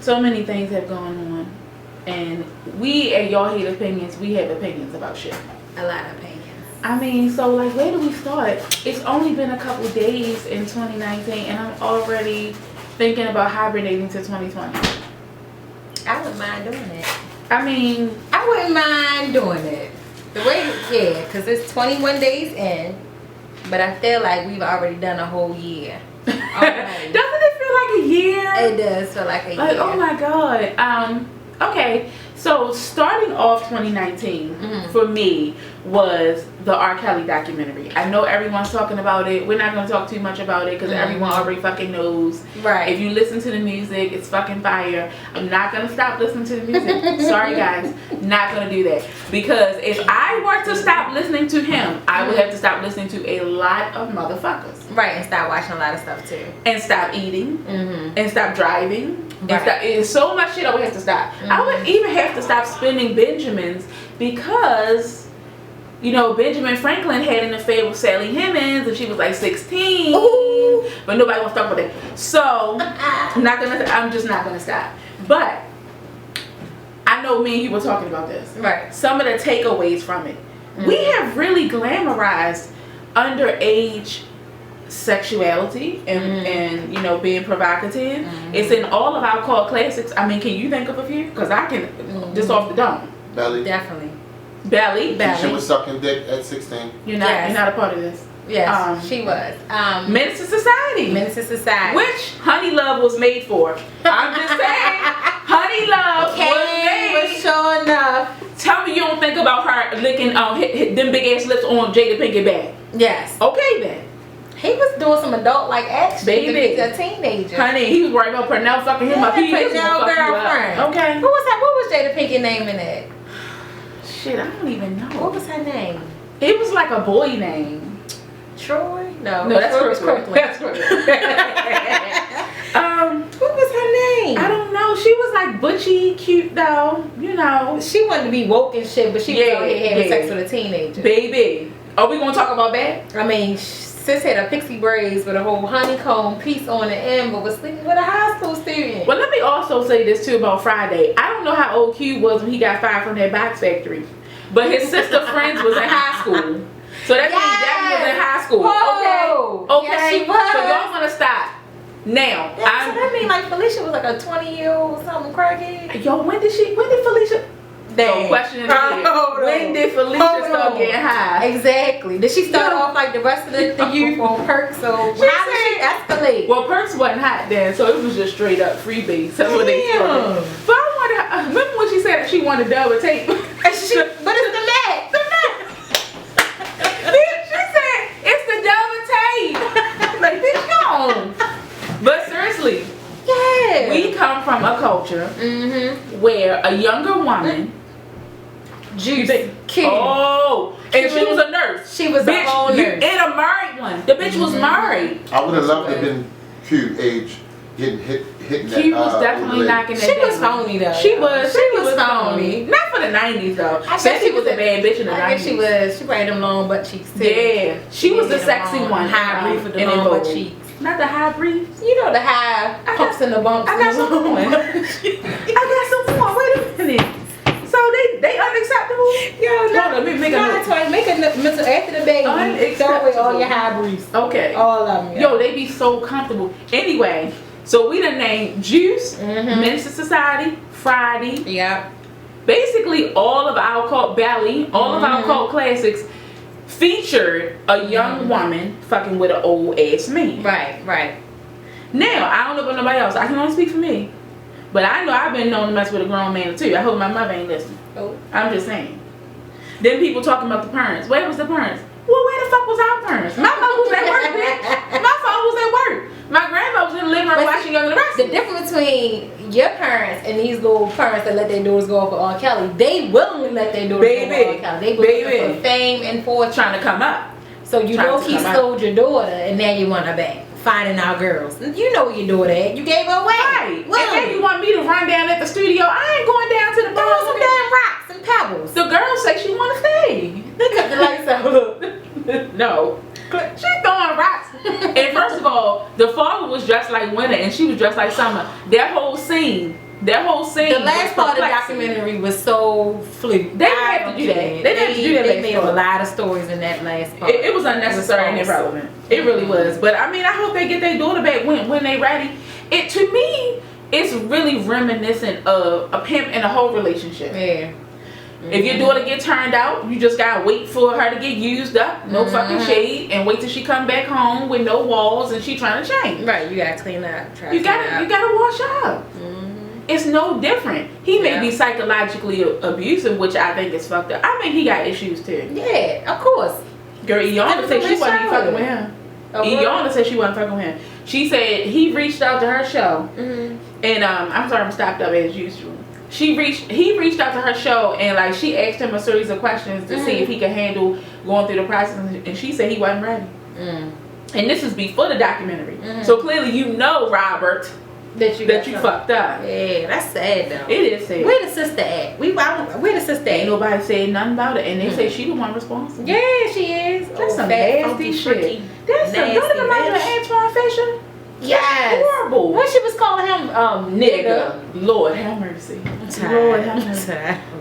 So many things have gone on, and we at Y'all Hate Opinions, we have opinions about shit. A lot of opinions. I mean, so like, where do we start? It's only been a couple days in 2019, and I'm already thinking about hibernating to 2020. I wouldn't mind doing it. I mean, I wouldn't mind doing it. The way, yeah, because it's 21 days in, but I feel like we've already done a whole year. doesn't it feel like a year? It does feel like a year. Oh my God. Okay, so starting off 2019 for me was the R. Kelly documentary. I know everyone's talking about it. We're not going to talk too much about it because everyone already fucking knows. Right. If you listen to the music, it's fucking fire. I'm not going to stop listening to the music. Sorry guys, not going to do that. Because if I were to stop listening to him, I would have to stop listening to a lot of motherfuckers. Right, and stop watching a lot of stuff too. And stop eating. And stop driving. Right. And stop, it's so much shit I would have to stop. I would even have to stop spending Benjamins because, you know, Benjamin Franklin had an affair with Sally Hemings and she was like 16. Ooh. But nobody wants to talk about that. So I'm just not gonna stop. But I know me and you were talking about this. Right. Some of the takeaways from it. We have really glamorized underage sexuality and you know, being provocative. It's in all of our cult classics. I mean, can you think of a few? Because I can just off the dome. Belly. Definitely. Belly. She was sucking dick at 16. You're not a part of this. Yes, she was. Menace to Society. Menace to Society. Which Honey Love was made for. I'm just saying, Honey Love was made. Sure enough. Tell me you don't think about her licking them big ass lips on Jada Pinkett back. Yes. Okay then. He was doing some adult like action. Baby. A teenager. Honey, he was worried about Pernell fucking him up. He was Pernell gonna fuck you girlfriend. up. Okay. Who was that? What was Jada Pinkett name in it? Shit, I don't even know. What was her name? It was like a boy name. Troy? No, that's Troy was Kirkland. That's Kirkland. What was her name? I don't know. She was like butchy, cute though. You know. She wanted to be woke and shit, but she was out here having sex with a teenager. Baby. Are we gonna talk about that? I mean, sis had a pixie braids with a whole honeycomb piece on the end, but was sleeping with a high school student. Well, let me also say this too about Friday. I don't know how old Q was when he got fired from that box factory, but his sister friends was in high school, so that means Debbie was in high school. Whoa. Okay, Yes, she was. So y'all gonna stop now? So that mean like Felicia was like a 20-year-old something crackhead. Yo, when did Felicia? No question in the head. When did Felicia start getting high? Exactly. Did she start off like the rest of the youth on perks? So how did she escalate? Well, perks wasn't hot then, so it was just straight up freebase. That's what they started. But I wonder, remember when she said that she wanted double tape? But it's the Mac. The Mac. She said it's the double tape. Like, bitch, gone. But seriously, yeah, we come from a culture where a younger woman. Juice. King. Oh, and she was a nurse. She was a whole nurse. And a married one. The bitch was married. I would have loved to have been Q age getting hitting that. She was definitely knocking that. She was phony though. She was phony. Not for the 90s though. I bet she was a bad bitch in the 90s. I guess she was. She had them long butt cheeks too. Yeah, she was the sexy one. High brief with the long butt cheeks. Not the high briefs. You know the high pumps and the bumps. I got some more. I got some more. Wait a minute. So they unacceptable? Yo, no. Make a mental after the baby. Throw away all your high briefs. Okay. All of them. Yo, they be so comfortable. Anyway, so we done named Juice, Menace to Society, Friday. Yeah. Basically, all of our cult Belly, all of our cult classics featured a young woman fucking with an old ass man. Right. Now, I don't know about nobody else. I can only speak for me. But I know I've been known to mess with a grown man too. I hope my mother ain't listening. Oh. I'm just saying. Then people talking about the parents. Where was the parents? Well, where the fuck was our parents? My mother was at work, bitch. My father was at work. My grandma was in the living room watching Young and the Restless. The difference between your parents and these little parents that let their daughters go off with R. Kelly, they willingly let their daughters go off with R. Kelly. They believe for fame and fortune. Trying to come up. So you know he stole your daughter and now you want her back. Finding our girls. You know where your daughter at. You gave her away. Right. Well, and then you want me to run down at the studio. I ain't going down to the bar. Throw some damn rocks and pebbles. The girl say she want to stay. They cut the lights out. No. She throwing rocks. And first of all, the father was dressed like winter and she was dressed like summer. That whole scene. The last part of the documentary was so fluke. They didn't have to do that. They didn't have to do that. They made a lot of stories in that last part. It was unnecessary and irrelevant. It really was. But I mean, I hope they get their daughter back when they ready. It, to me, it's really reminiscent of a pimp and a whole relationship. Yeah. If your daughter get turned out, you just gotta wait for her to get used up, no fucking shade, and wait till she come back home with no walls and she trying to change. Right, you gotta clean up. You gotta wash up. It's no different. He may be psychologically abusive, which I think is fucked up. I think he got issues too. Yeah, of course. Girl, Iyanla said she wasn't fucking with him. Iyanla said she wasn't fucking with him. She said he reached out to her show, and I'm sorry I'm stopped up as usual. He reached out to her show and like she asked him a series of questions to see if he could handle going through the process, and she said he wasn't ready. And this is before the documentary, so clearly you know, Robert, that you fucked up. Yeah, that's sad though. It is sad. Where the sister at? Where the sister Ain't at? nobody said nothing about it, and they say she the one responsible. Yeah, she is. That's some nasty shit. That's some nasty Antoine Fisher. Yes. Horrible. When she was calling him nigga. Lord have mercy. Lord have mercy.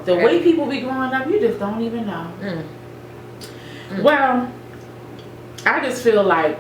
The way people be growing up, you just don't even know. Well, I just feel like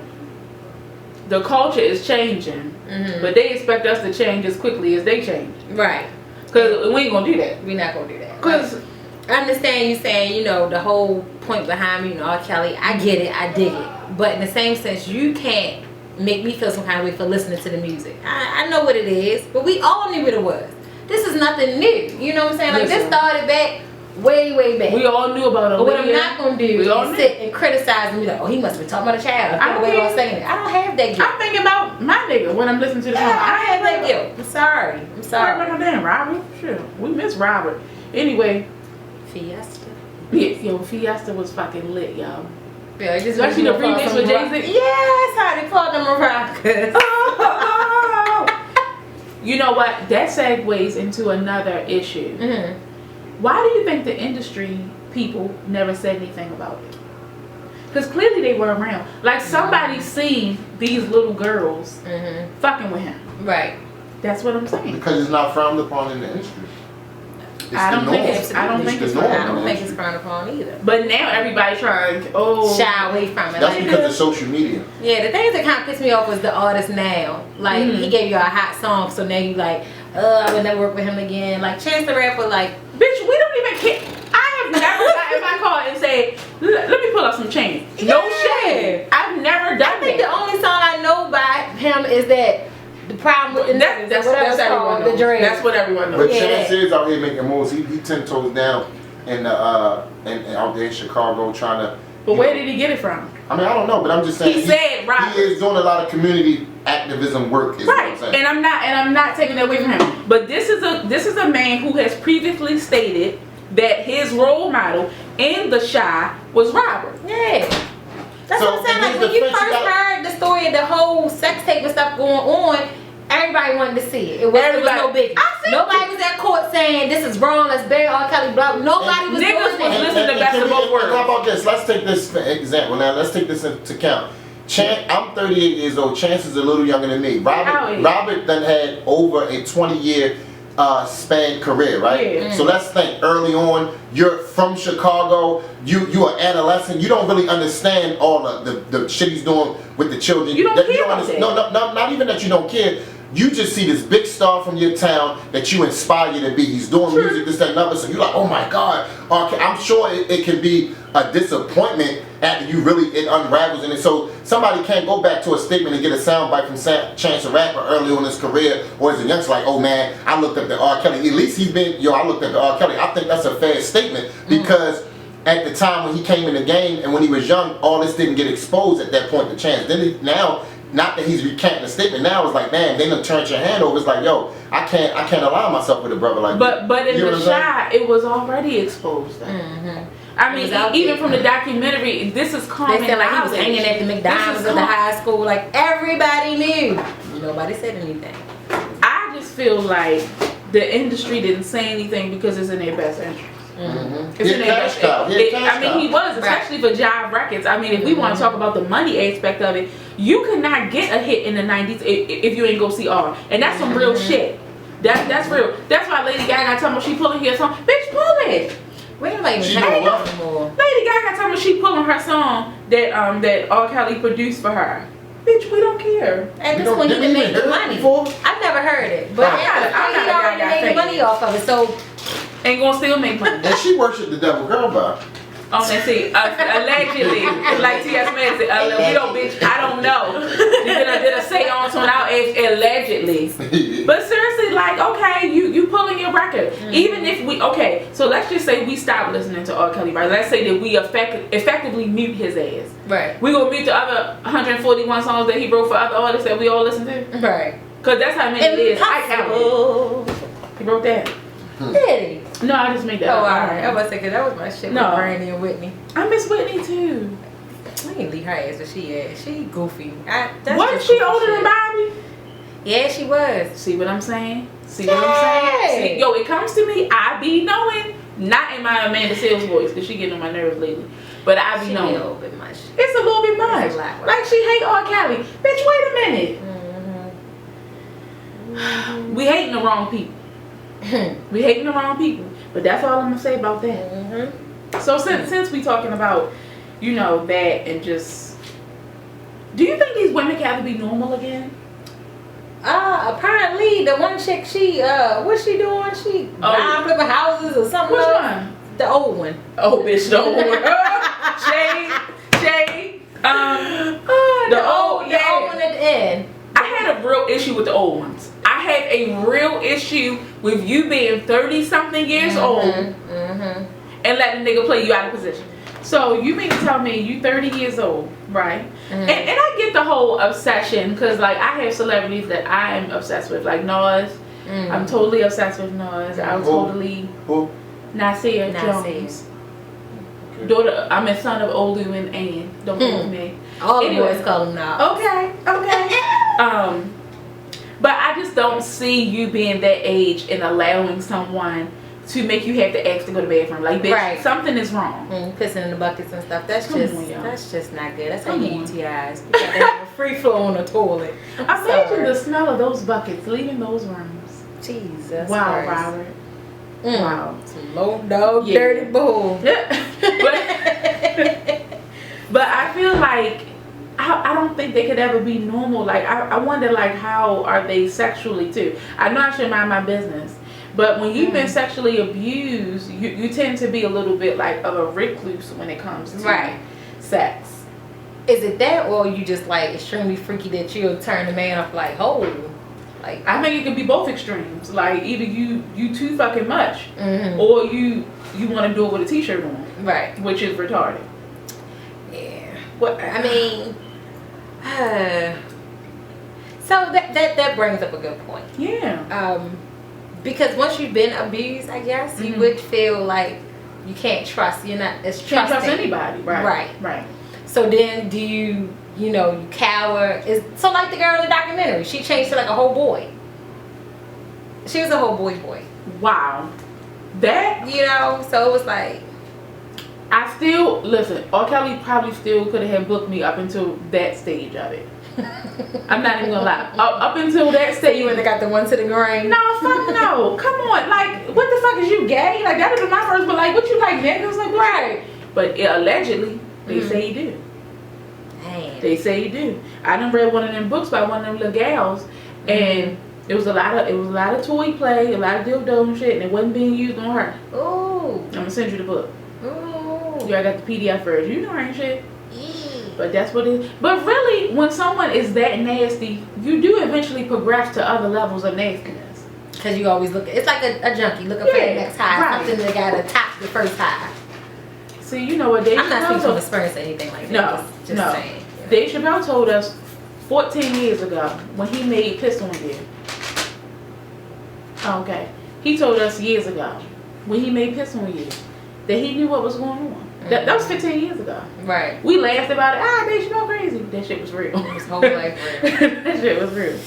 the culture is changing, but they expect us to change as quickly as they change. Right. Because we ain't gonna do that. We're not gonna do that. Because I understand you saying, you know, the whole point behind me, you know, R. Kelly, I get it, I dig it. But in the same sense, you can't make me feel some kind of way for listening to the music. I know what it is, but we all knew what it was. This is nothing new. You know what I'm saying? Like, this started back way back. We all knew about it. But what I'm not going to do is sit and criticize and be like, oh, he must have been talking about a child. I don't have that guilt. I'm thinking about my nigga when I'm listening to the song. I don't have that guilt. I'm sorry. Sorry about my damn Robert. Sure. We miss Robert. Anyway. Fiesta. Yo, Fiesta was fucking lit, y'all. Yeah, just especially the remix with Jay-Z. Yes, how they called them maracas. You know what? That segues into another issue. Why do you think the industry people never said anything about it? Because clearly they were around. Like somebody seen these little girls fucking with him. Right. That's what I'm saying. Because it's not frowned upon in the industry. I don't think it's frowned upon either. But now everybody trying shy away from it. That's because of social media. Yeah, the things that kind of piss me off was the artist now. Like he gave you a hot song, so now you like, I would never work with him again. Like Chance the Rapper, like, bitch, we don't even care. I have never got in my car and say, let me pull up some change. No shit. I've never done I think the only song I know by him is that. The problem with that's everyone knows. That's what everyone knows. But Chance is out here making moves. He 10 toes down and out there in Chicago trying to. But where did he get it from? I mean, I don't know, but I'm just saying. He said Robert. He is doing a lot of community activism work. Is what I'm saying. And I'm not taking that away from him. But this is a man who has previously stated that his role model in The Chi was Robert. Yeah. That's what I'm saying. Like when you first heard the story of the whole sex tape and stuff going on, everybody wanted to see it. It was no big. Nobody was at court saying this is wrong. Let's bury R. Kelly. Blah. Nobody was doing that. Listen to the best of both worlds. How about this? Let's take this for example. Now let's take this into account. I'm 38 years old. Chance is a little younger than me. Robert done had over a 20-year span career, right? Yeah. So let's think early on. You're from Chicago. You are adolescent. You don't really understand all the shit he's doing with the children. You don't care about that. No, not even that you don't care. You just see this big star from your town that you inspire you to be. He's doing music, this, that, and other. So you're like, oh my God. Okay, I'm sure it can be a disappointment after you really, it unravels in it. So somebody can't go back to a statement and get a soundbite from Chance the Rapper early on in his career or as a youngster like, oh man, I looked up to R. Kelly. At least I looked up to R. Kelly. I think that's a fair statement because at the time when he came in the game and when he was young, all this didn't get exposed at that point to Chance. Then now, not that he's recanting the statement, now it's like, damn, they done turned your hand over. It's like, yo, I can't align myself with a brother like that. But in The Chi, it was already exposed. I mean, even from the documentary, this is common. They said like he was hanging at the McDonald's at the high school, like everybody knew. Nobody said anything. I just feel like the industry didn't say anything because it's in their best interest. Mm-hmm. It's He a cash cow. He a cash I mean, he was, especially for Jive Records. I mean, if we want to talk about the money aspect of it, you could not get a hit in the 90s if you ain't go see R. And that's some real shit. That's real. That's why Lady Gaga told me she pulling her song. Bitch, pull it. We don't even She have know it anymore. Lady Gaga told me she pulling her song that R. Kelly produced for her. Bitch, we don't care. At this point, he done made the money. I've never heard it, but he already made the money off of it, so ain't gonna still make money. And she worshiped the devil, girl, bye. Oh, and see, allegedly, like T.S. Man said, we don't, bitch, I don't know. You did a seance on our age, allegedly. But seriously, like, okay, you pulling your record. Even if we, okay, so let's just say we stop listening to R. Kelly, right? Let's say that we effectively mute his ass. Right. We gonna mute the other 141 songs that he wrote for other artists that we all listen to? Right. Because that's how many it is. I counted. He wrote that. Did he? No, I just made that Oh, up. alright. I was thinking that was my shit No. with Brandy and Whitney. I miss Whitney too. I ain't leave her ass where she at. She goofy. Wasn't she older than Bobby? Yeah, she was. See what I'm saying? See what I'm saying? See, yo, it comes to me, I be knowing, not in my Amanda Seales voice, because she getting on my nerves lately, but I be She knowing. a little bit much. It's a little bit much. It's a lot. Like she hate R. Kelly. Bitch, wait a minute. We hating the wrong people. We hating the wrong people. But that's all I'm gonna say about that. So since we talking about, you know, that and just, do you think these women can ever be normal again? Apparently the one chick, she what's she doing? She buying flipping houses or something. Which else. one? The old one. Oh, bitch, the old one. Shade. The old one at the end. I had a real issue with the old ones. I had a real issue with you being 30-something years old and letting the nigga play you out of position. So you mean to tell me you 30 years old, right? And I get the whole obsession, because like I have celebrities that I am obsessed with, like Nas. I'm totally obsessed with Nas. I'm totally Nasir Jones. Daughter, I'm a son of Olu and Ann. Don't call me. All the boys call him now. Okay. But I just don't see you being that age and allowing someone to make you have to ask to go to the bathroom. Like, bitch, something is wrong. Pissing in the buckets and stuff. That's just not good. That's how you UTIs. You gotta have a free flow on the toilet. Imagine the smell of those buckets leaving those rooms. Jesus. Wow, Robert. Wow. Some low dog, dirty bull. But I feel like I don't think they could ever be normal. Like I wonder, like, how are they sexually too? I know I should mind my business, but when you've been sexually abused, you tend to be a little bit like of a recluse when it comes to sex. Is it that, or you just like extremely freaky that you'll turn the man off like, oh, like? I think it could be both extremes. Like either you too fucking much, or you want to do it with a t-shirt on, right? Which is retarded. Yeah. What I mean. So that brings up a good point. Yeah. Because once you've been abused, I guess you would feel like you can't trust. You're not as trusting. Can't trust anybody. Right. So then, do you cower? So like the girl in the documentary, she changed to like a whole boy. She was a whole boy. Wow. That so it was like. I still listen. R. Kelly probably still could have booked me up until that stage of it. I'm not even gonna lie. Up until that stage, you wouldn't have got the one to the grain. No, fuck no. Come on, like, what the fuck is you gay? Like, that would have been my first. But like, what you like, niggas? Like, right? But allegedly, they say you do. Damn. They say you do. I done read one of them books by one of them little gals, and it was a lot of toy play, a lot of dildo and shit, and it wasn't being used on her. Ooh. I'm gonna send you the book. Ooh. Yeah, I got the PDF version. You know I ain't shit. But that's what it is. But really, when someone is that nasty, you do eventually progress to other levels of nastiness. Because you always look, it's like a junkie looking for the next high. Something that got to top the first high. See, you know what Dave I'm not speaking Chappelle from experience or anything like that. No. Saying. Dave Chappelle told us 14 years ago when he made Piss on You. Okay. He told us years ago when he made Piss on You that he knew what was going on. That was 15 years ago. Right. We laughed about it. Dave Chappelle crazy. That shit was real. His whole life real. That shit was real.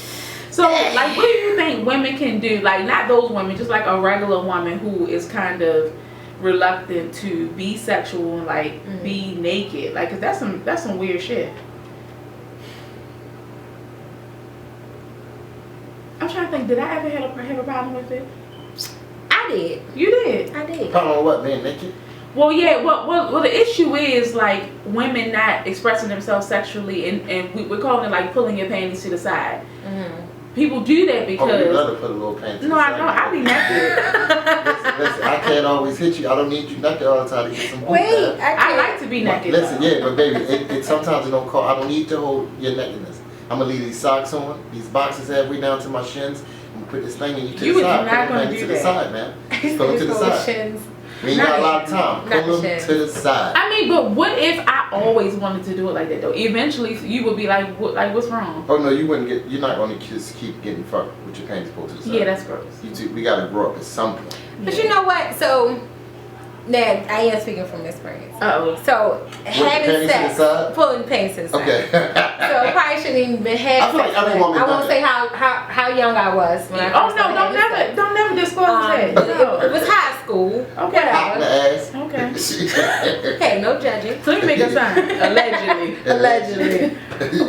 So, like, what do you think women can do? Like, not those women, just like a regular woman who is kind of reluctant to be sexual and like be naked. Like, 'cause that's some weird shit. I'm trying to think. Did I ever have a problem with it? I did. You did. I did. Problem with what, being naked? Well, yeah. Well, the issue is like women not expressing themselves sexually, and we're calling it like pulling your panties to the side. People do that because. Oh, you love to put a little panties. No, I know. I be naked. Listen, I can't always hit you. I don't need you naked all the time to get some booty. Wait, I like to be naked. Listen, though. yeah, but baby, it sometimes it don't call. I don't need to hold your nakedness. I'm gonna leave these socks on, these boxes halfway down to my shins. I'm gonna put this thing in you to You the was side. not Put gonna the do to that. the side, man. Pull them to the side. Shins. We ain't got a lot of time. Not Pull them shins. to the side. I mean, but what if I always wanted to do it like that though? Eventually, you would be like, what's wrong? Oh no, you wouldn't get. You're not gonna just keep getting fucked with your panties pulled to the side. Yeah, that's gross. You two, we gotta grow up at some point. But you know what? So, now I am speaking from experience. Uh-oh. So, having panties to sex, the side? pulling panties to the side. Okay. So, I probably shouldn't even been having I feel like sex. every woman I won't does say how young I was when I Oh first no! started having sex. Don't never disclose that. It No. was high school. Okay. Hot in the ass. Okay. Hey, no judging. So let me make a sign. Allegedly. Allegedly.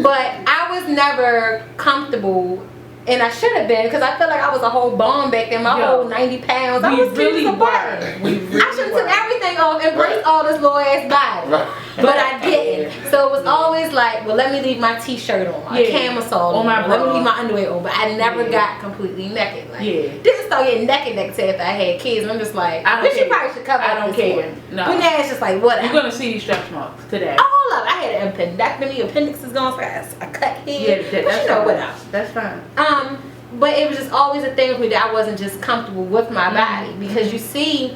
But I was never comfortable, and I should have been, because I feel like I was a whole bomb back then. My Yo, whole 90 pounds. I We was really really apart. were. We I really should have were. took everything off, embraced all this little ass body. Right. But I didn't. So it was always like, well, let me leave my t-shirt on, my Yeah. camisole Or on, my let me bra. leave my underwear on. But I never Yeah. got completely naked. Like, Yeah. didn't start getting naked after I had kids. And I'm just like, I don't bitch, you care. probably should cover I up don't this care. one. No. But now it's just like, whatever. You're gonna see these stretch marks today. All of it. I had an appendectomy, appendix is gone, so I got a cut here. Yeah, But that's you know fine. what else. That's fine. But it was just always a thing with me that I wasn't just comfortable with my body, because you see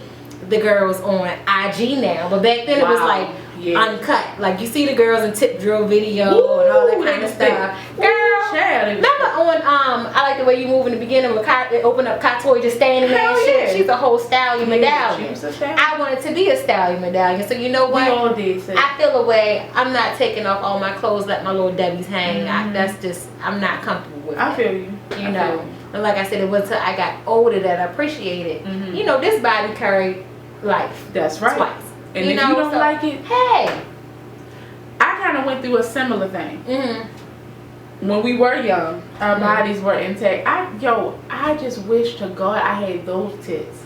the girls on IG now, but back then it was Wow. like Yeah. uncut. Like you see the girls in tip drill video Ooh, and all that they kind of was stuff. thick. Girl, Child, they was remember on I like the way you move in the beginning with they open up Katoy just standing there and Hell shit. yeah. She's a whole stallion Yeah, medallion. she was a stallion. I wanted to be a stallion medallion. So you know We what? all did. So. I feel a way. I'm not taking off all my clothes, let my little Debbie's hang. That's just, I'm not comfortable with I it. feel you. You I know, feel you. and like I said, it was until I got older that I appreciated. You know, this body carried life. That's right. Twice. And if you don't like it, hey. I kind of went through a similar thing. When we were young, our bodies were intact. I just wish to God I had those tits.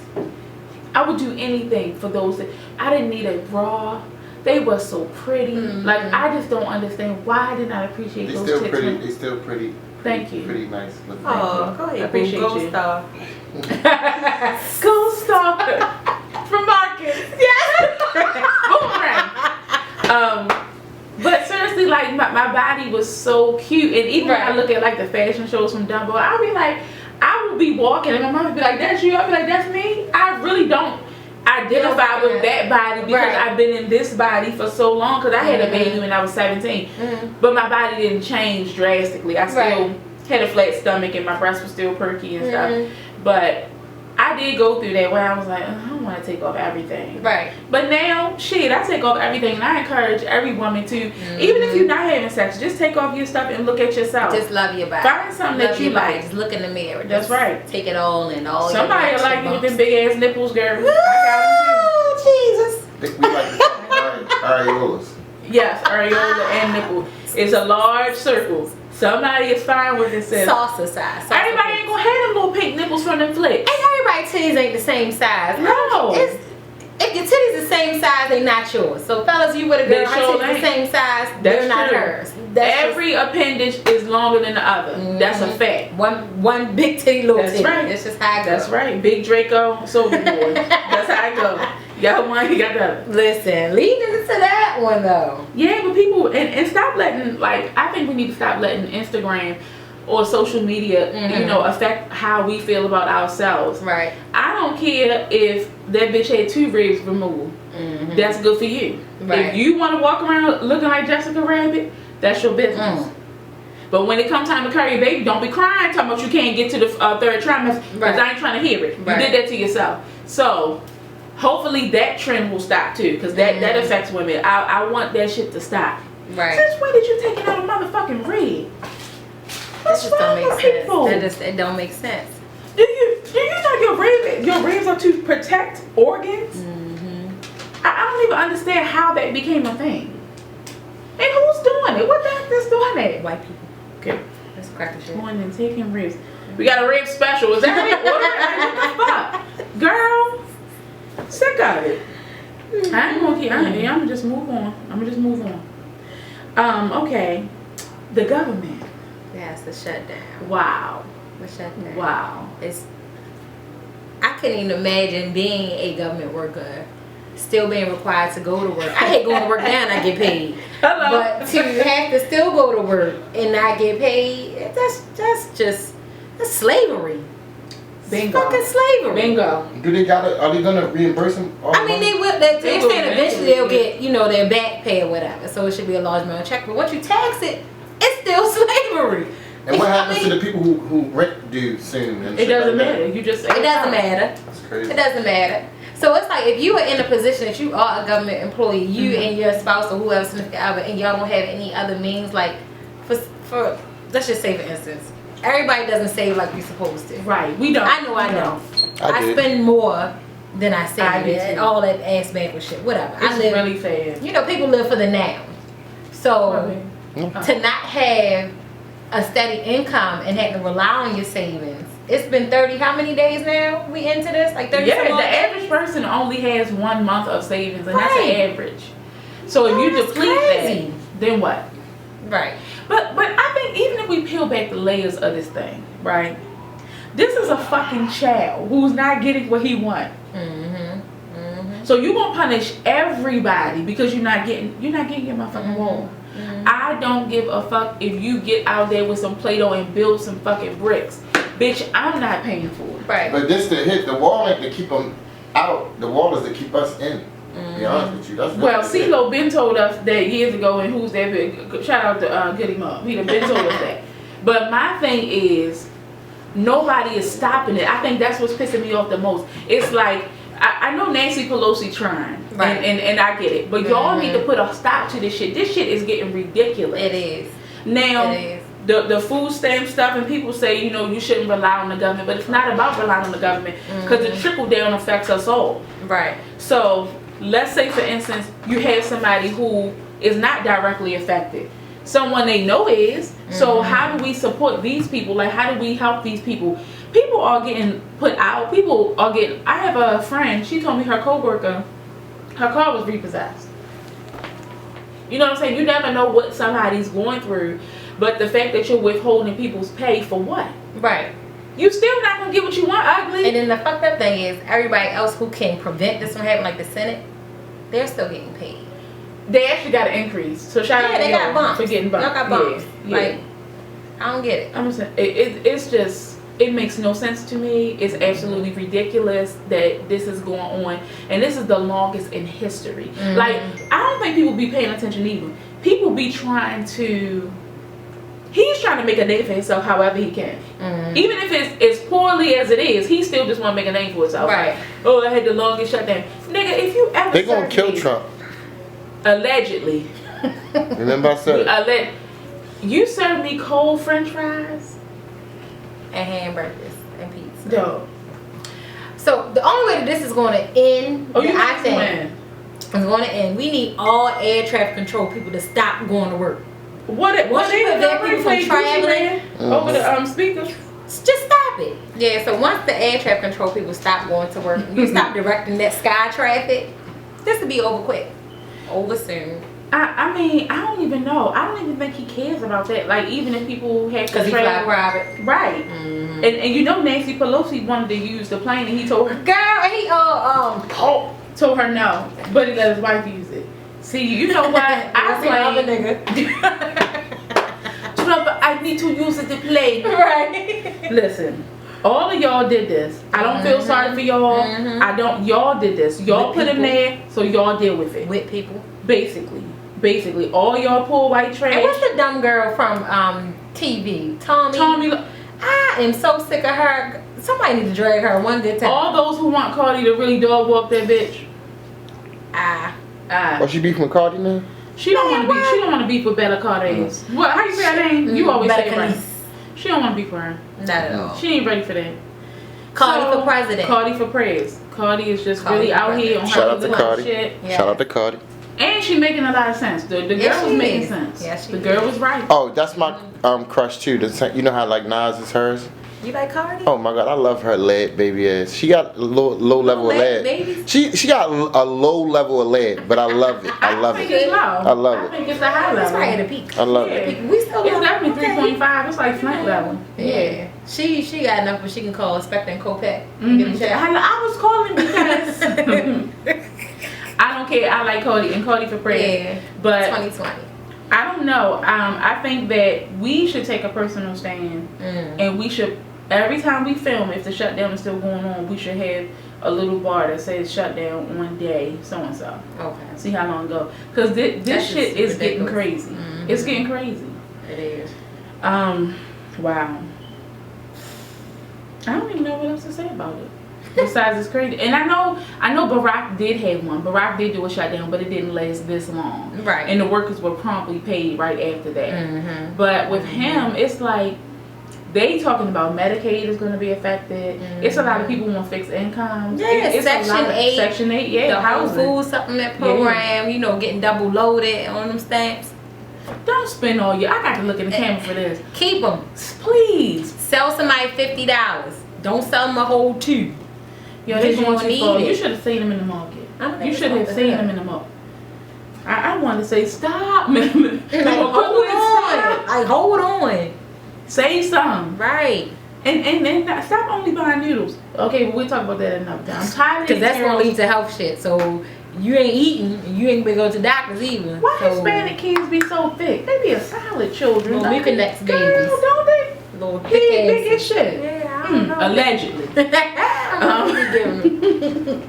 I would do anything for those tits. I didn't need a bra. They were so pretty. Like, I just don't understand why I did not appreciate those Still tits. pretty. They still pretty. Thank you. Pretty nice looking. Oh, go ahead. I appreciate Gold you. Star. Gold star from Marcus. Yes. Boomerang. But seriously, like my body was so cute, and even when I look at like the fashion shows from Dumbo, I'll be like, I will be walking, and my mom would be like, "That's you." I'll be like, "That's me." I really don't identify with that body because I've been in this body for so long. Because I had a baby when I was 17, but my body didn't change drastically. I still had a flat stomach, and my breasts were still perky and stuff. But I did go through that where I was like, I don't want to take off everything. Right. But now, shit, I take off everything, and I encourage every woman to, even if you're not having sex, just take off your stuff and look at yourself. Just love your body. Find something that you like. Just look in the mirror. That's Just right. Take it all and all. Somebody will like you with them big ass nipples, girl. I Oh, Jesus. I think we like areolas. got them too. Yes, areola and nipple. It's a large circle. Somebody is fine with it. Salsa size. Everybody ain't gonna have them little pink nipples from them flicks. And everybody's titties ain't the same size. No. If your titties the same size, they not yours. So fellas, you with a girl, They her sure titties ain't. the same size, That's they're not true. hers. Every appendage is longer than the other. That's a fact. One big titty, little That's titty. right. It's just how it goes. That's right. Big Draco, Soldier Boy. That's how it goes. You got one, you got the other. Listen, leading into that one though. Yeah, but people, and stop letting, like, I think we need to stop letting Instagram or social media, you know, affect how we feel about ourselves. Right. I don't care if that bitch had 2 ribs removed. That's good for you. Right. If you want to walk around looking like Jessica Rabbit, that's your business. But when it comes time to carry your baby, don't be crying talking about you can't get to the 3rd trimester because I ain't trying to hear it. You did that to yourself. So hopefully that trend will stop too, because that affects women. I want that shit to stop. Right. Since when did you take it out of motherfucking rib? That just don't make people? sense. It don't make sense. Do you know your ribs are to protect organs? I don't even understand how that became a thing. And who's doing it? What the heck is doing that? White people. Okay. Let's crack the shit. Going and taking ribs. We got a rib special. Is that it? What the fuck? Girl. Sick of it. I ain't gonna keep. I'm gonna just move on. Okay. The government. Yes, the shutdown. Wow. The shutdown. Wow. I couldn't even imagine being a government worker, still being required to go to work. I hate going to work now and I get paid. Hello. But to have to still go to work and not get paid, that's slavery. Bingo. Fucking slavery. Bingo. Are they gonna reimburse them? I mean, they will. They're will saying eventually they'll get, their back pay or whatever. So it should be a large amount of check. But once you tax it, it's still slavery. And what happens to the people who rent due soon? And It doesn't matter. You just. It doesn't matter. That's crazy. It doesn't matter. So it's like if you are in a position that you are a government employee, you and your spouse or whoever, significant other, and y'all don't have any other means, like for let's just say for instance, everybody doesn't save like we're supposed to. Right. We don't. I know I don't. I spend more than I save. And all that ass backwards shit. Whatever. It's I live really fair. People live for the now. So to not have a steady income and have to rely on your savings. It's been 30, how many days now we into this? Like 30 Yeah, the average person only has 1 month of savings, and that's an average. So if you deplete that, then what? Right. But I think even if we peel back the layers of this thing, right? This is a fucking child who's not getting what he wants. So you gonna punish everybody because you're not getting your motherfucking wall. I don't give a fuck if you get out there with some Play-Doh and build some fucking bricks. Bitch, I'm not paying for it. Right. But this to hit the wall ain't to keep them out. The wall is to keep us in. To be honest with you, that's well. CeeLo been told us that years ago, and who's that big? Shout out to Goody Mom. He done been told us that. But my thing is, nobody is stopping it. I think that's what's pissing me off the most. It's like I know Nancy Pelosi trying, right. and I get it, but y'all need to put a stop to this shit. This shit is getting ridiculous. It is. Now, it is. The food stamp stuff, and people say, you shouldn't rely on the government, but it's not about relying on the government because the trickle down affects us all. Right. So let's say, for instance, you have somebody who is not directly affected. Someone they know is. So how do we support these people? Like, how do we help these people? People are getting put out. I have a friend, she told me her coworker, her car was repossessed. You know what I'm saying? You never know what somebody's going through. But the fact that you're withholding people's pay for what? Right. You still not going to get what you want, ugly. And then the fucked up thing is, everybody else who can prevent this from happening, like the Senate, they're still getting paid. They actually got an increase. So shout out to they got bumps. for getting bumped. Y'all got bumps. Yeah. Like, I don't get it. I'm saying, it's just, it makes no sense to me. It's absolutely ridiculous that this is going on. And this is the longest in history. Like, I don't think people be paying attention either. People be trying to... He's trying to make a name for himself however he can. Even if it's as poorly as it is, he still just want to make a name for himself. Right. Like, oh, I had the longest shutdown. Nigga, if you ever... They gonna kill Trump. Allegedly. Remember I said you serve me cold french fries? And hamburgers and pizza. Dope. So the only way that this is going to end, I think, is going to end. We need all air traffic control people to stop going to work. What they prevent people from traveling over the speakers? Just stop it. Yeah. So once the air traffic control people stop going to work, you stop directing that sky traffic. This will be over quick, over soon. I mean, I don't even know. I don't even think he cares about that. Like, even if people have to he fly private, right? And Nancy Pelosi wanted to use the plane, and he told her, girl, and he told her no, but he let his wife use it. See, you know what? I Trump, I need to use the plane. Right. Listen, all of y'all did this. I don't feel sorry for y'all. I don't. Y'all did this. Y'all put him there, so y'all deal with it. With people. Basically, all y'all poor white trash. And what's the dumb girl from TV? Tommy. I am so sick of her. Somebody need to drag her one good time. All those who want Cardi to really dog walk that bitch. What, she beefing with Cardi now? She don't want to be. She don't want to beef with Bella Cardi's. What? How you say her name? You always say it right. She don't want to beef with her. Not at all. She ain't ready for that. Cardi for president. Cardi for prez. Cardi is just Cardi really out here on Shout her out to little Cardi. shit. Yeah. Shout out to Cardi. And she making a lot of sense. The girl Yes, was she making is. sense. Yes, she the girl is. was right. Oh, that's my crush too. You know how like Nas is hers? You like Cardi? Oh my god, I love her lead baby ass. She got a low level of lead lead. babies? She got a low level of lead, but I love it. I love think it. it's low. I love I it. think it's a high That's level. right at the peak. I love Yeah. it. We still It's love definitely okay. 3.5. It's like Flint level. Yeah. She got enough where she can call Spectre and Kopech. Mhm. I was calling because I don't care. I like Cardi and Cardi for prayer. Yeah. But 2020. I don't know. I think that we should take a personal stand, and we should every time we film, if the shutdown is still going on, we should have a little bar that says shutdown on day so and so. Okay. See how long go? Because this That's shit just is getting ridiculous. crazy. It's getting crazy. It is. Wow. I don't even know what else to say about it. Besides, it's crazy. And I know Barack did have one. Barack did do a shutdown, but it didn't last this long. Right. And the workers were promptly paid right after that. But with him, it's like they talking about Medicaid is going to be affected. It's a lot of people want fixed incomes. Yeah, It's a lot of- Section 8, yeah. The whole housing. food supplement program, you know, getting double loaded on them stamps. Don't spend all your. I got to look in the camera for this. Keep them. Please. Sell somebody $50. Don't sell them a whole $2. Yo, they Because you going don't too far. need it. You should have seen them in the market. I don't think You it's should have something seen like them in the market. I want to say stop. Like, hold on. Like, hold on. Say something. Right. And stop only buying noodles. Okay, but we'll talk about that another time. I'm tired of Because that's going to girls. lead to health shit. So, you ain't eating. You ain't going to go to doctors either. Why so, Hispanic kids be so thick? They be a solid children. Well, Mucinex Girl, babies. don't they? Little He thick big as ass. shit. Yeah, I don't know. Allegedly. I don't know what you giving me.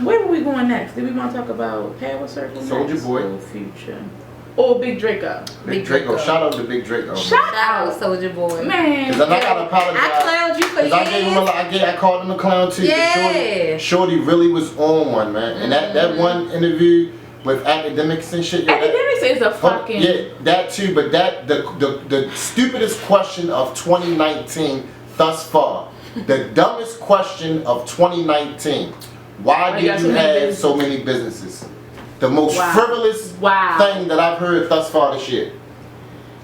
Where were we going next? Did we want to talk about Power Circle Soulja next? Boy. Or Future? Or Big Draco? Big Draco. Shout out to Big Draco. Shout Shout out, Soulja Boy. Man. Cause I gotta apologize. I clowned you for 'Cause I gave him years. I called him a clown too. Yeah. Shorty really was on one, man. And that one interview with academics and shit. Yeah, Academics is a fucking. yeah, that too. But the stupidest question of 2019 thus far. The dumbest question of 2019. Why you got did so you many have businesses? so many businesses? The most Wow. frivolous Wow. thing that I've heard thus far this year.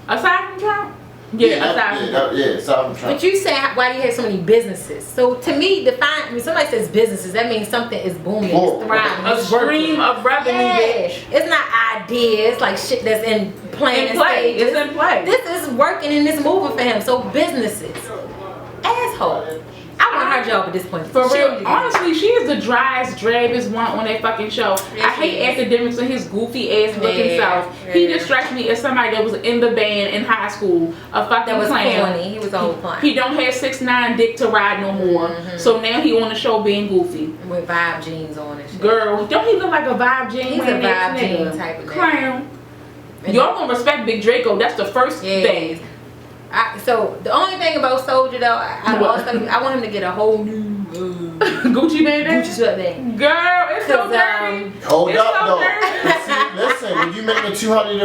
Aside from Trump? Yeah, aside from Trump. aside from Trump. But you say why do you have so many businesses? So to me, when somebody says businesses, that means something is booming, Cool. it's thriving, A it's stream working. of revenue, Yeah. bitch. It's not ideas like shit that's in planning In play. stages. It's in play. This is working and it's moving for him. So businesses, asshole. I want her job at this point. For She real, don't do honestly, she is the driest, drabbest one on that fucking show. Yes, I hate she is. academics and his goofy ass looking Yeah, self. He yeah. just strikes me as somebody that was in the band in high school, a fucking that was clown. corny. He was a whole clown. He don't have 6'9" dick to ride no more. So now he on the show being goofy. With vibe jeans on and shit. Girl, don't he look like a vibe jean? He's a wearing ass vibe jean nigga? type of nigga. Clown. And Y'all gonna respect Big Draco. That's the first thing. So the only thing about Soulja though, What? I want him to get a whole new Gucci baby? Gucci sweatband. Girl, it's so 'Cause, dirty. Hold It's up so though. dirty. But see, listen, when you making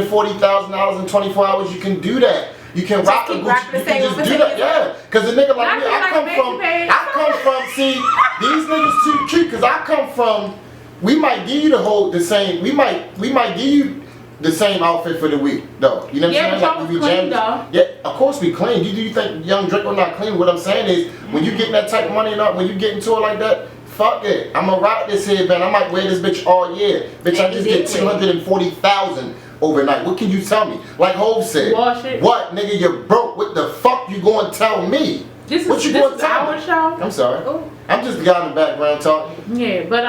$240,000 in 24 hours, you can do that. You can rock the keep Gucci. rocking the You can same just for do 10 that, years. yeah. Cause a nigga like Not me, feel like a baby. I come from. See, these niggas too cute. Cause I come from. We might give you the same. We might give you the same outfit for the week, though. You know what Yeah, I'm saying? but y'all we was clean, jams. though. Yeah, of course we clean. Do you think Young Draco not clean? What I'm saying is, when you getting that type of money and up, when you get into it like that, fuck it. I'ma rock this headband. I might wear this bitch all year. Bitch, And I just you get did wear it. $240,000 overnight. What can you tell me? Like Hov said. Wash it. What, nigga? You're broke. What the fuck you gonna tell me? This What is you this gonna is tell our me? show. I'm sorry. Oh. I'm just the guy in the background talking. Yeah, but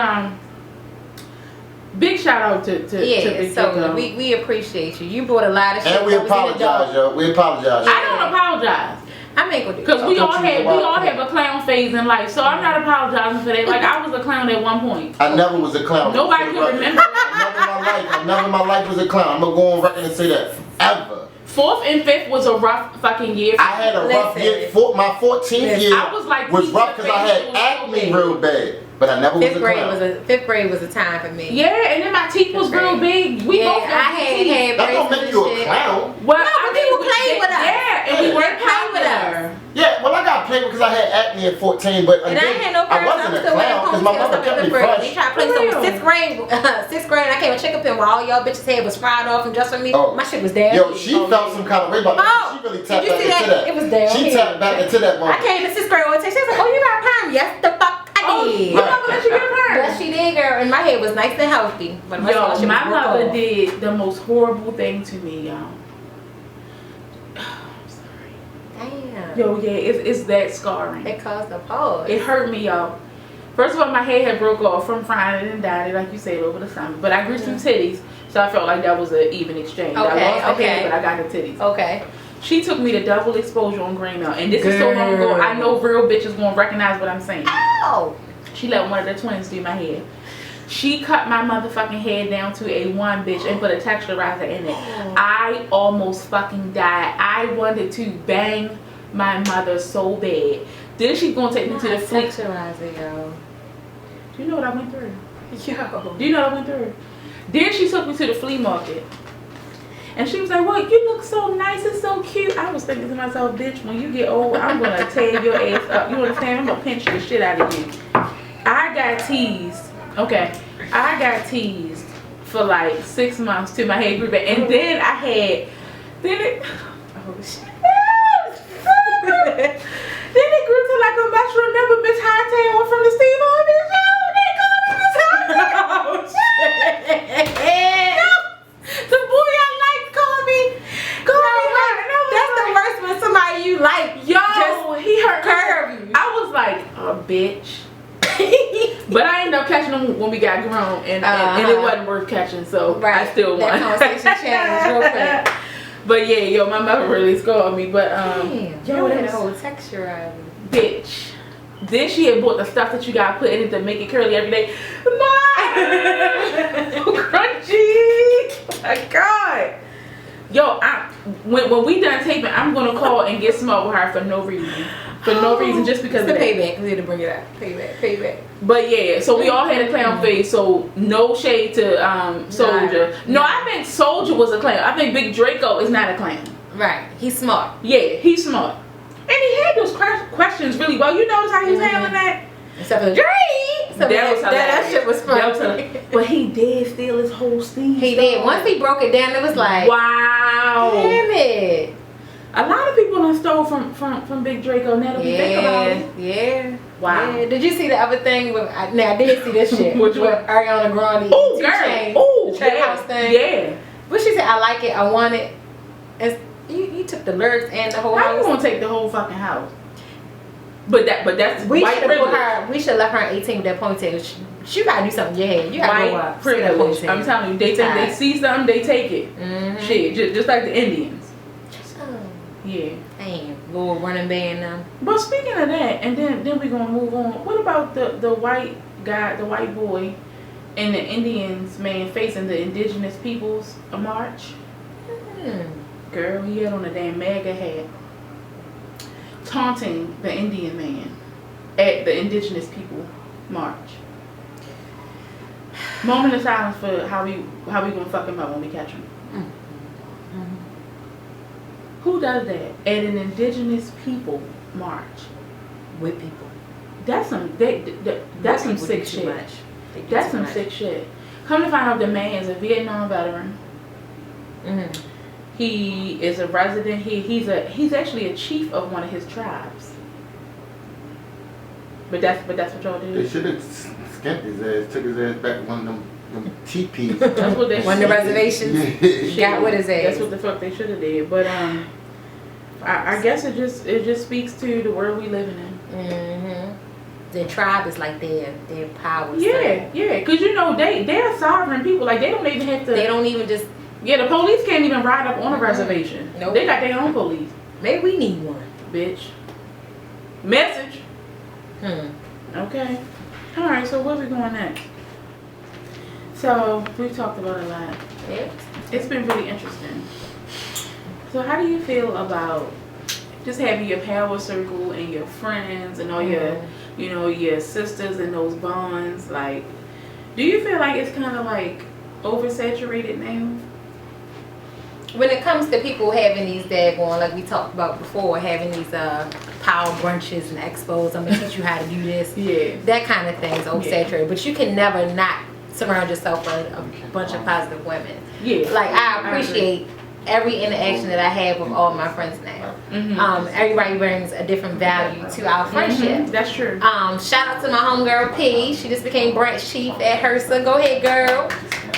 big shout out to Yeah, Big so Draco. we appreciate you. You brought a lot of shit. And we that was in the dark. apologize, yo. We apologize. I don't apologize I ain't gonna do because that. we I all thought you have a clown phase in life, so I'm not apologizing for that. Like I was a clown at one point. I never was a clown. Nobody can remember. I never in my life was a clown. I'm gonna go on record and say that. Ever. 4th and 5th was a rough fucking year. I had a rough Listen. year. My 14th year I was like was teacher rough because I face, had it was so acne big. real bad. But I never was a clown. Fifth grade was a time for me. Yeah, and then my teeth was real big. We Yeah, both I got had teeth. had That don't braces make you and a shit. clown. Well, No, but people played with us. Yeah, and we They weren't played with popular. us. Yeah, well I got played with because I had acne at 14, but And I ain't had no I parents. wasn't I'm a still wearing clown because my mother kept me They fresh. tried to play some sixth grade. I came with chicken pin while all y'all bitches' head was fried off and just for me. Oh. My shit was dead. Yo, she felt some kind of way about that. She really tapped did you back see into that. It was there. She tapped back into that moment. I came to sixth grade orientation. She was like, "Oh, you got a perm?" Yes, the fuck I did. Your mother let you get a perm? Yes, she did, girl. And my head was nice and healthy. But my Yo, shit my was mother off. did the most horrible thing to me, y'all. I'm sorry. Damn. Yo, yeah, it's that scarring. It caused a pause. It hurt me, y'all. First of all, my hair had broke off from frying it and dyed it, like you said, over the summer. But I grew some titties, so I felt like that was an even exchange. I lost the hair, but I got the titties. Okay. She took me to double exposure on Green Mount, and this is so long ago. I know real bitches gonna recognize what I'm saying. Ow! She let one of the twins do my hair. She cut my motherfucking hair down to a one, bitch, and put a texturizer in it. I almost fucking died. I wanted to bang my mother so bad. Then she's gonna take me to the flea. Texturizer, yo. Do you know what I went through? Yo. Do you know what I went through? Then she took me to the flea market. And she was like, "Well, you look so nice and so cute." I was thinking to myself, "Bitch, when you get old, I'm gonna tear your ass up. You understand? I'm gonna pinch the shit out of you." I got teased. Okay, I got teased for like 6 months till my hair grew back, and then I had, oh shit. Then it grew to like a mushroom. Remember Miss Hightail from the Steve Harvey show? They called me Miss Hightail. Oh shit. No, the boy I like called me. That's the worst when somebody you like, Yo, he hurt curve you. I was like, a bitch. But I ended up catching him when we got grown, and it wasn't worth catching, so I still won. That conversation changed real quick. But yeah, yo, my mother really scolded me. But yo, that whole texture, bitch. Then she had bought the stuff that you gotta put in it to make it curly every day. Mom, so crunchy. Oh my God. Yo, when we done taping, I'm gonna call and get smart with her for no reason. For no reason, just because it's of the that. payback. We had to bring it up. Payback. But yeah, so we all had a clown face, so no shade to Soldier. No, I think Soldier was a clown. I think Big Draco is not a clown. Right. He's smart. Yeah, he's smart. And he had those questions really well. You notice how he was handling that? Except for the dream. That shit was funny. But he did steal his whole Steve. He did. Once he broke it down, it was like, wow. Damn it. A lot of people done stole from Big Draco. Now that we think about it. Yeah. Wow. Yeah. Did you see the other thing? Now I did see this shit. Which one? With Ariana Grande. Oh, girl. Oh, the trap house thing. Yeah. But she said, I like it. I want it. And you took the lyrics and the whole How house. you gonna take the whole fucking house? But that's we white should have put privilege. her. We should have left her at 18 with that ponytail. She gotta do something in your head. You gotta go White up. privilege. I'm telling you, they think they see something, they take it. Mm-hmm. Shit, just like the Indians. Oh, Yeah. damn, little running band now. But speaking of that, and then we're gonna move on. What about the white guy, the white boy, and the Indians man facing the indigenous peoples march? Girl, he had on a damn MAGA hat, taunting the Indian man at the indigenous people march. Moment of silence for how we gonna fuck him up when we catch him. Who does that at an indigenous people march? With people. That's some that's some sick shit. That's some sick shit. Come to find out, the man is a Vietnam veteran. Mm-hmm. He is a resident. He's actually a chief of one of his tribes. But that's what y'all do. They should have skinned his ass, took his ass back to one of them teepees. That's what they One of the reservations. Got what his ass. That's what the fuck they should have did. But I guess it just speaks to the world we living in. Mm-hmm. Their tribe is like their power. Yeah, because they're sovereign people. Like they don't even have to. They don't even just. Yeah, the police can't even ride up on a reservation. Nope. They got their own police. Maybe we need one. Bitch. Message. Okay. All right. So where we going next? So we've talked about a lot. Yeah. It's been really interesting. So how do you feel about just having your power circle and your friends and all your, your sisters and those bonds? Like, do you feel like it's kind of like oversaturated now? when it comes to people having these daggone, like we talked about before, having these power brunches and expos, I'm gonna teach you how to do this. Yeah. That kind of thing is oversaturated. But you can never not surround yourself with a bunch of positive women. Yeah. Like I appreciate every interaction that I have with all my friends now. Everybody brings a different value to our friendship. That's true. Shout out to my homegirl P. She just became branch chief at HRSA. Go ahead, girl.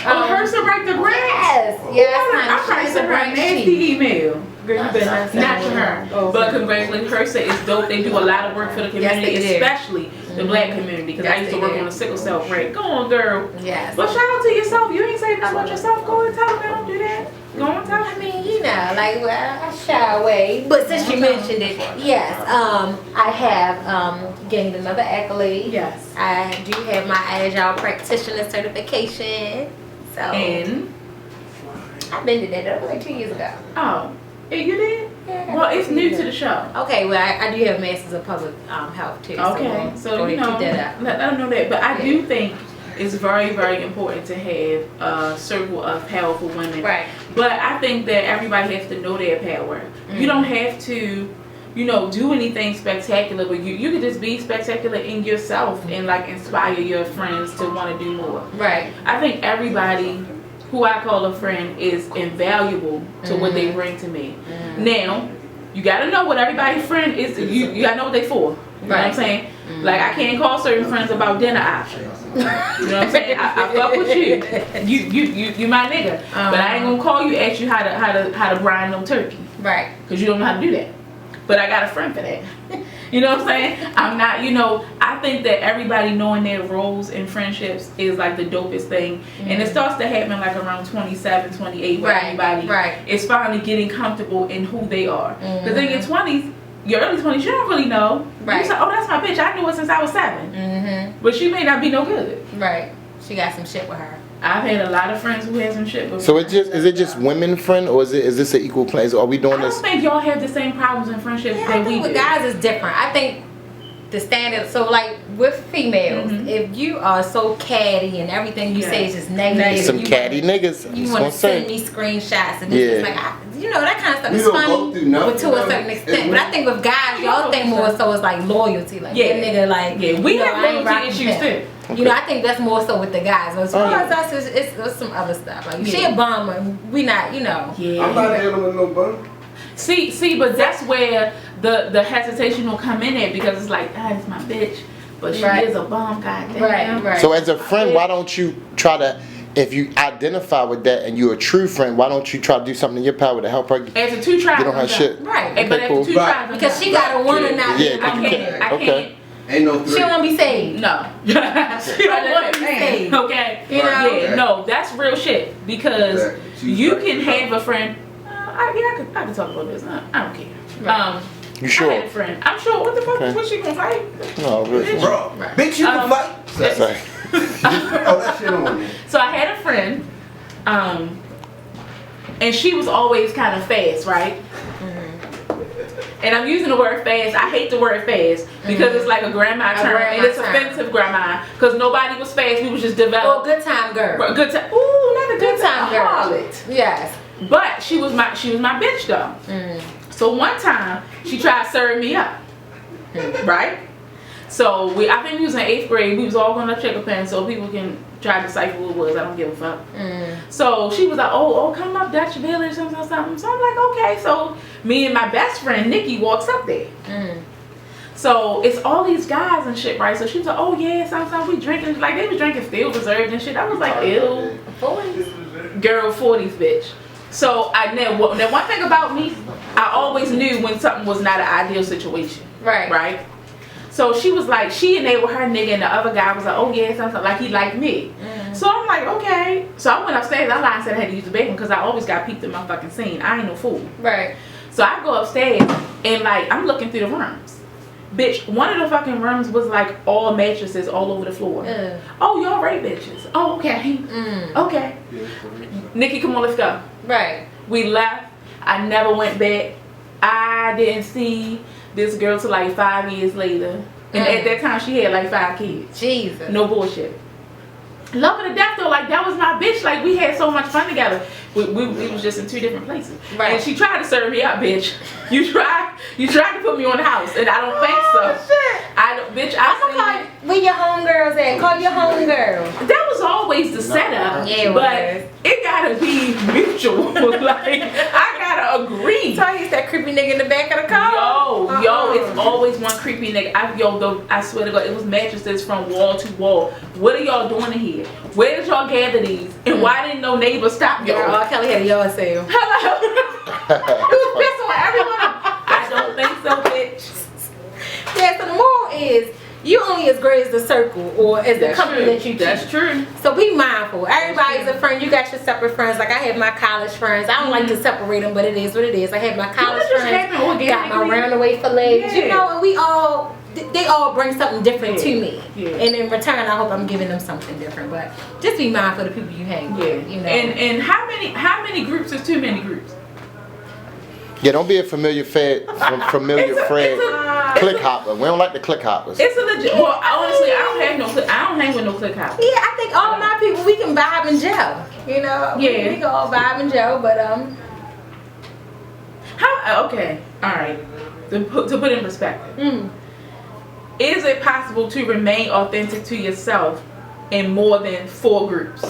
HRSA right the branch? Yes, I'm trying to send her a nasty email. Girl, you better not to her. But congratulations, HRSA is dope. They do a lot of work for the community, especially the black community. Because I used to work on the sickle cell break. Go on, girl. Yes. But shout out to yourself. You ain't saying nothing about yourself. Go and tell them don't do that. Go on, tell them. I mean, you know, like I shy away. But since you mentioned it, yes, I have gained another accolade. Yes. I do have my Agile Practitioner certification. So And? I've been to that like 2 years ago. Oh. You did? Yeah, well, it's new to the show. Okay, well, I do have Masters of Public Health too. Okay, so you know, let them know that. But I do think it's very, very important to have a circle of powerful women. Right. But I think that everybody has to know their power. You don't have to, you know, do anything spectacular, but you can just be spectacular in yourself and like inspire your friends to want to do more. Right. I think everybody who I call a friend is invaluable to what they bring to me. Now, you gotta know what everybody's friend is. You gotta know what they for. You know what I'm saying? Like I can't call certain friends about dinner options. You know what I'm saying? I fuck with you. You my nigga. But I ain't gonna call you, ask you how to brine no turkey. Right. Because you don't know how to do that. But I got a friend for that. You know what I'm saying? I'm not, you know, I think that everybody knowing their roles in friendships is like the dopest thing. And it starts to happen like around 27, 28 where everybody is finally getting comfortable in who they are. Because in your 20s, your early 20s, you don't really know. Right. You say, oh, that's my bitch. I knew her since I was 7. But she may not be no good. Right. She got some shit with her. I've had a lot of friends who had some shit with So is it just women friend, or is this an equal place? Are we doing this? I don't think y'all have the same problems in friendships that I we think do. with guys is different. I think the standard, so like with females, if you are so catty and everything you say is just negative. Some catty niggas. You want to send me screenshots and this is like, you know, that kind of stuff is funny, but to a certain extent. But I think with guys, y'all think more so it's like loyalty. Like, that nigga, like, we have loyalty issues too. You know, I think that's more so with the guys. But as far as us, it's some other stuff. Like, she a bum, and we not, you know. I'm not dealing with no bum. See, but that's where the hesitation will come in at, because it's like, it's my bitch, but she is a bum, goddamn. Right. So as a friend, why don't you try to, if you identify with that and you're a true friend, why don't you try to do something in your power to help her As a two tries, get on her shit? Right. Okay, But cool. as a two tries, Because she got to want to not be. I can't. Ain't no three. She don't want to be saved. No. She don't want to be saved. Okay. You know? Yeah. No, that's real shit. Because you can have a friend. I could talk about this. I don't care. Right. You sure? I had a friend. I'm sure. What the fuck? Okay. What she gonna fight? No, really. Bro, bitch, you can fight. Sorry. Oh, that shit on me. So I had a friend, and she was always kind of fast, right? And I'm using the word fast. I hate the word fast because it's like a grandma term, and it's offensive, grandma. Because nobody was fast. We was just developed. Oh, good time girl. Good time. Ooh, not a good time girl. Harlot. Yes. But she was my bitch though. So one time she tried to serve me up, right? So I think we was in 8th grade. We was all going to check a pen so people can try to decipher what it was. I don't give a fuck. So she was like, oh, come up Dutch Village, something. So I'm like, okay. So me and my best friend Nikki walks up there. So it's all these guys and shit, right? So she was like, oh yeah, sometimes we drinking, like they was drinking Steel Reserve and shit. I was like, ew. 40s. Girl, 40s, bitch. So now one thing about me, I always knew when something was not an ideal situation. Right? So she was like, she enabled her nigga, and the other guy was like, oh yeah, something like he liked me. So I'm like, okay. So I went upstairs. I lied and said I had to use the bathroom because I always got peeped in my fucking scene. I ain't no fool. Right. So I go upstairs and like I'm looking through the rooms. Bitch, one of the fucking rooms was like all mattresses all over the floor. Oh, y'all rape bitches. Oh, okay. Okay. Nikki, come on, let's go. Right. We left. I never went back. I didn't see this girl till like 5 years later. And at that time she had like 5 kids. Jesus. No bullshit. love her to death though. Like that was my bitch. Like we had so much fun together. We was just in 2 different places. Right. And she tried to serve me up, bitch. You tried to put me on the house, and I don't think so. Shit. I don't, bitch. Where your homegirls at? Call your homegirl. That was always the setup. Yeah, it but was. it gotta be mutual. Like I gotta agree. So he's that creepy nigga in the back of the car. Yo, it's always one creepy nigga. I swear to God, it was mattresses from wall to wall. What are y'all doing in here? Where did y'all gather these? And why didn't no neighbor stop y'all? Girl, R. Kelly had a yard sale. Hello. It was pissed on everyone. I don't think so, bitch. Yeah, so the moral is you only as great as the circle or as the company that you keep. That's true. So be mindful. Everybody's a friend. You got your separate friends. Like I have my college friends. I don't like to separate them, but it is what it is. I have my college friends. Got my roundaway fillets. You know, and they all bring something different to me. Yeah. And in return, I hope I'm giving them something different. But just be mindful of the people you hang with. You know. And how many groups is too many groups? Yeah, don't be a familiar friend. Click hopper. We don't like the click hoppers. It's a legit. Well, honestly, I don't hang with no click hoppers. Yeah, I think all my people we can vibe and gel. You know. Yeah. We can all vibe and gel, but Okay. All right. To put in perspective. Is it possible to remain authentic to yourself in more than 4 groups?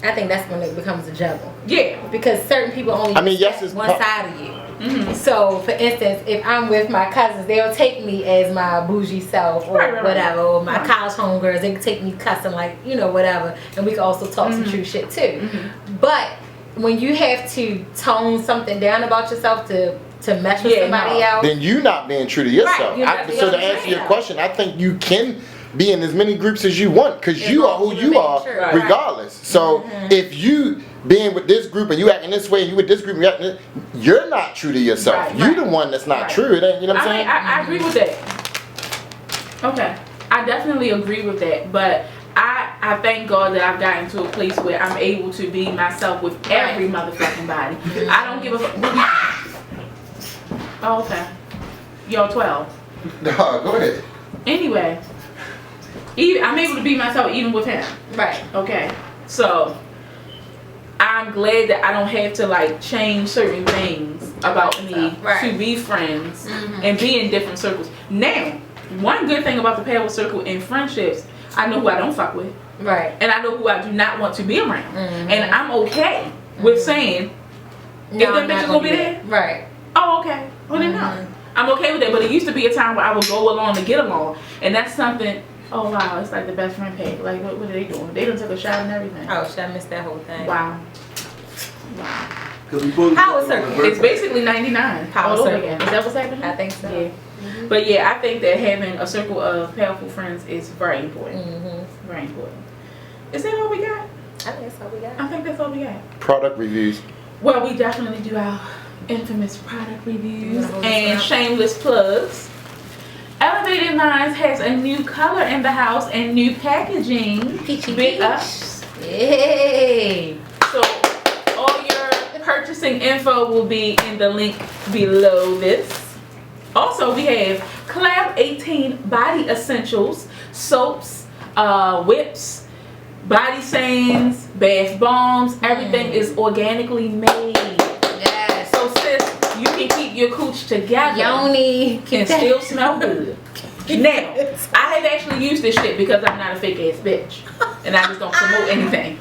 I think that's when it becomes a juggle. Yeah. Because certain people only it's one side of you. So, for instance, if I'm with my cousins, they'll take me as my bougie self or whatever. Or my college homegirls, they can take me cussing like, you know, whatever. And we can also talk some true shit too. But when you have to tone something down about yourself to mess with somebody else, then you not being true to yourself. Right, So to answer your question, I think you can be in as many groups as you want because you are who you are regardless. So if you being with this group and you acting this way and you with this group and you acting this, you're not true to yourself. You're the one that's not true. It ain't, you know what I'm saying? I agree with that. Okay. I definitely agree with that. But I thank God that I've gotten to a place where I'm able to be myself with every motherfucking body. I don't give a fuck. Oh, okay. Y'all 12. No, go ahead. Anyway, I'm able to be myself even with him. right. Okay. So I'm glad that I don't have to like change certain things about me to be friends and be in different circles. Now, one good thing about the Powwow circle in friendships, I know who I don't fuck with. Right. And I know who I do not want to be around. And I'm okay with saying, if them bitches gonna be there, right. oh, okay. Well, then no. I'm okay with that. But it used to be a time where I would go along to get along. And that's something, oh wow, it's like the best friend pack. Like, what are they doing? They done took a shot and everything. Oh, shit, I missed that whole thing. Wow. Powwow circle. It's basically 99. Powwow all over circle. again. Is that what's happening? I think so. Yeah. But yeah, I think that having a circle of powerful friends is very important. Very important. Is that all we got? I think that's all we got. I think that's all we got. Product reviews. Well, we definitely do our infamous product reviews and shameless plugs. Elevated Lines has a new color in the house and new packaging. Peachy Big peach. ups. Yay! So all your purchasing info will be in the link below this. Also, we have Club 18 body essentials, soaps, whips, body stains, bath bombs. Everything is organically made. Yes. So sis, you can keep your cooch together Yoni and still smell good. Now, I have actually used this shit because I'm not a fake ass bitch. And I just don't promote anything.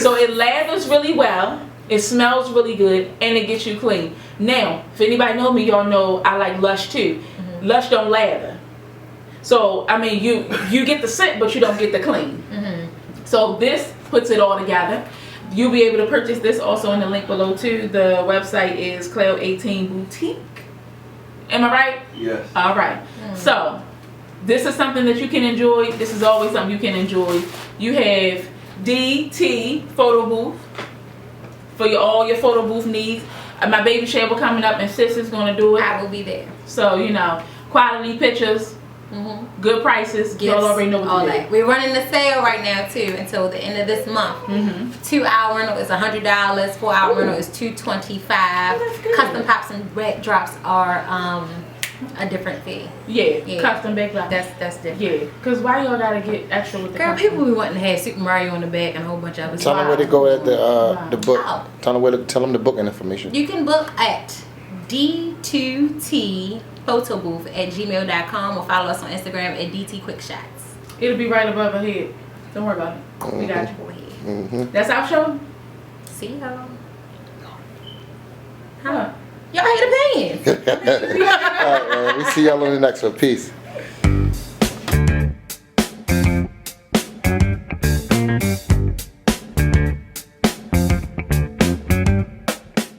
So it lathers really well. It smells really good. And it gets you clean. Now, if anybody know me, y'all know I like Lush too. Lush don't lather. So, I mean, you get the scent, but you don't get the clean. So this puts it all together. You'll be able to purchase this also in the link below too. The website is Cloud 18 Boutique. Am I right? Yes. All right. So this is something that you can enjoy. This is always something you can enjoy. You have DT photo booth for all your photo booth needs. My baby shower coming up and sis is going to do it. I will be there. So, you know, quality pictures, good prices. Y'all already know what to do. We're running a sale right now too until the end of this month. 2-hour rental is $100. 4-hour rental is $225. that's good. Custom pops and red drops are a different fee. Yeah, custom backdrop. That's different. Yeah, because why y'all gotta get extra with the Girl, custom? people be wanting to have Super Mario on the back and a whole bunch of other Tell stuff. them where to go at the book. Wow. Tell them the booking information. You can book at d2tphotobooth@gmail.com or follow us on Instagram at dtquickshots. It'll be right above her head. Don't worry about it. We got you. Go ahead. Mm-hmm. That's our show? See y'all. Huh. Y'all hate opinions. All right, man. We see y'all on the next one. Peace.